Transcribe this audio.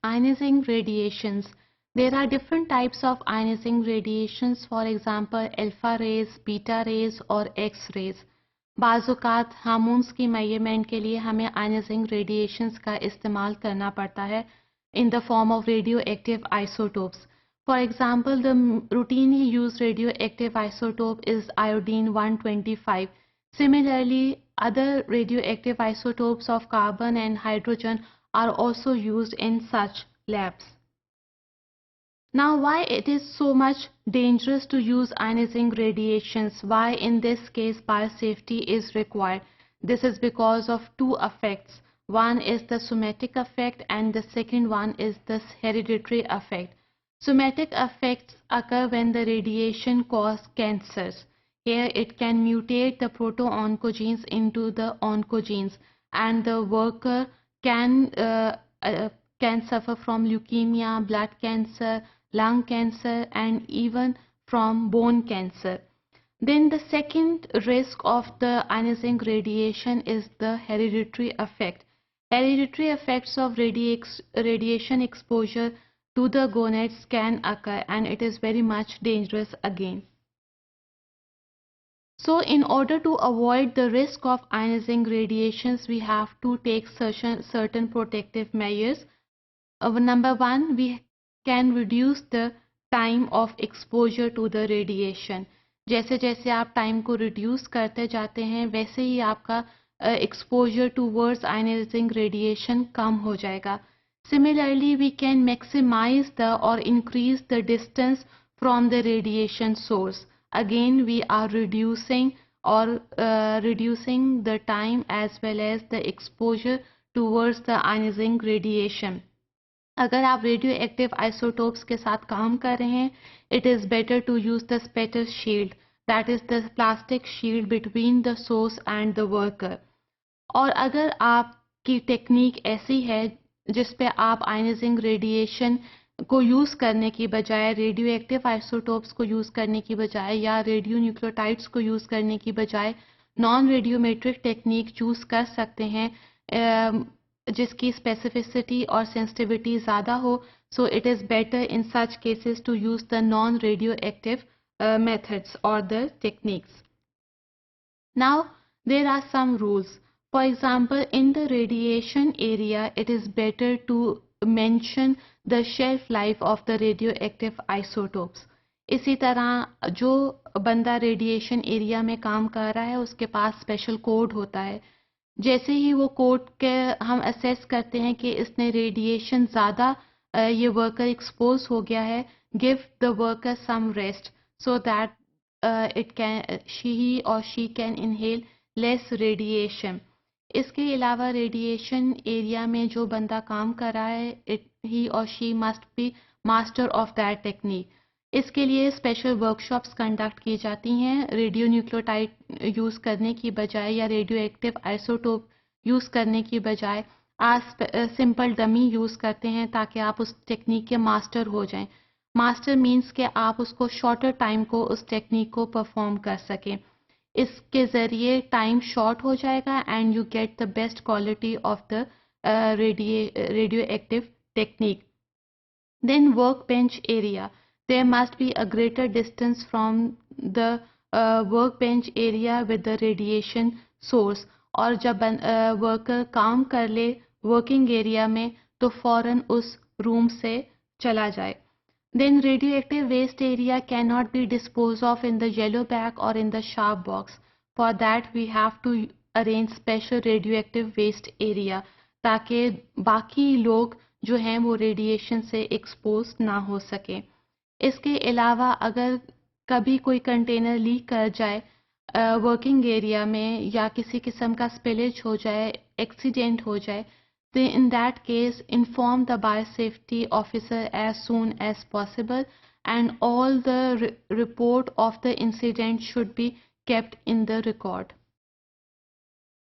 ionizing radiations. There are different types of ionizing radiations, for example alpha rays, beta rays और X rays. बाज़-औक़ात hormones की measurement के लिए हमें ionizing radiations का इस्तेमाल करना पड़ता है in the form of radioactive isotopes. For example, the routinely used radioactive isotope is iodine 125. Similarly, other radioactive isotopes of carbon and hydrogen are also used in such labs. Now, why it is so much dangerous to use ionizing radiations? Why in this case biosafety is required? This is because of two effects. One is the somatic effect and the second one is the hereditary effect. Somatic effects occur when the radiation causes cancers. Here it can mutate the proto-oncogenes into the oncogenes, and the worker can suffer from leukemia, blood cancer, lung cancer, and even from bone cancer. Then the second risk of the ionizing radiation is the hereditary effect. Hereditary effects of radiation exposure to the gonads can occur, and it is very much dangerous again. So in order to avoid the risk of ionizing radiations, we have to take certain protective measures. Number one, we can reduce the time of exposure to the radiation. जैसे जैसे आप time को reduce करते जाते हैं वैसे ही आपका exposure towards ionizing radiation कम हो जाएगा. Similarly, we can maximize or increase the distance from the radiation source. Again, we are reducing the time as well as the exposure towards the ionizing radiation. अगर आप radioactive isotopes के साथ काम कर रहे हैं, it is better to use the spatter shield, that is the plastic shield between the source and the worker. और अगर आपकी टेक्निक ऐसी है जिस पे आप आयनाइजिंग रेडिएशन को यूज़ करने की बजाय रेडियोएक्टिव आइसोटोप्स को यूज़ करने की बजाय या रेडियो न्यूक्लियोटाइड्स को यूज़ करने की बजाय नॉन रेडियोमेट्रिक टेक्निक चूज़ कर सकते हैं जिसकी स्पेसिफिसिटी और सेंसिटिविटी ज़्यादा हो, so it is better in such cases to use the non radioactive methods or the techniques. Now there are some rules. For example, in the radiation area, it is better to mention the shelf life of the radioactive isotopes. इसी तरह जो बंदा radiation area में काम कर रहा है उसके पास स्पेशल कोड होता है. जैसे ही वो कोड के हम असेस करते हैं कि इसने रेडिएशन ज़्यादा ये वर्कर एक्सपोज हो गया है, give the worker some rest so that he or she can inhale less radiation. इसके अलावा रेडिएशन एरिया में जो बंदा काम कर रहा है he or she must be master of that technique. इसके लिए स्पेशल वर्कशॉप्स कंडक्ट की जाती हैं. रेडियो न्यूक्लियोटाइड यूज़ करने की बजाय या रेडियो एक्टिव आइसोटोप यूज़ करने की बजाय आप सिंपल डमी यूज़ करते हैं ताकि आप उस टेक्निक के मास्टर हो जाएं. मास्टर मीन्स कि आप उसको शॉर्टर टाइम को उस टेक्निक को परफॉर्म कर सकें. इसके ज़रिए टाइम शॉर्ट हो जाएगा and you get the best quality of the radio active technique. Then work bench area, there must be a greater distance from the work bench area with the radiation source. और जब worker काम कर ले working area में तो फ़ौरन उस room से चला जाए. Then radioactive waste area cannot be disposed of in the yellow bag or in the sharp box. For that we have to arrange special radioactive waste area ताकि बाकी लोग जो हैं वो रेडिएशन से एक्सपोज ना हो सके. इसके अलावा अगर कभी कोई कंटेनर लीक कर जाए वर्किंग एरिया में या किसी किस्म का स्पिलेज हो जाए, एक्सीडेंट हो जाए, in that case inform the biosafety officer as soon as possible and all the report of the incident should be kept in the record.